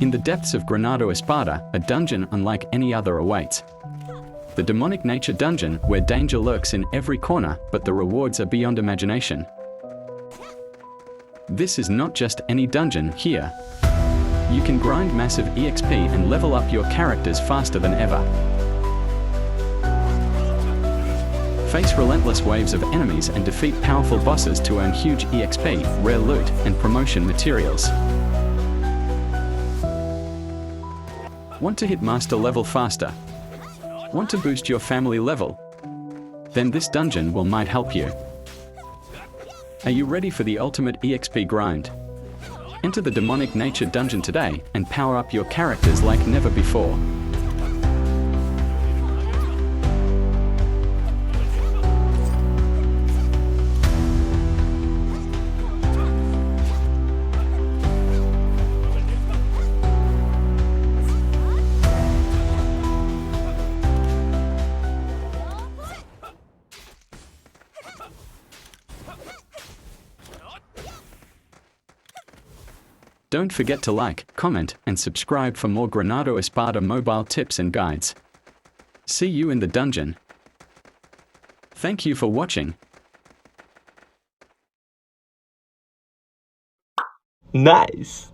In the depths of Granado Espada, a dungeon unlike any other awaits. The demonic nature dungeon, where danger lurks in every corner, but the rewards are beyond imagination. This is not just any dungeon. Here, you can grind massive EXP and level up your characters faster than ever. Face relentless waves of enemies and defeat powerful bosses to earn huge EXP, rare loot, and promotion materials. Want to hit master level faster? Want to boost your family level? Then this dungeon might help you. Are you ready for the ultimate EXP grind? Enter the demonic nature dungeon today and power up your characters like never before. Don't forget to like, comment, and subscribe for more Granado Espada Mobile tips and guides. See you in the dungeon. Thank you for watching. Nice!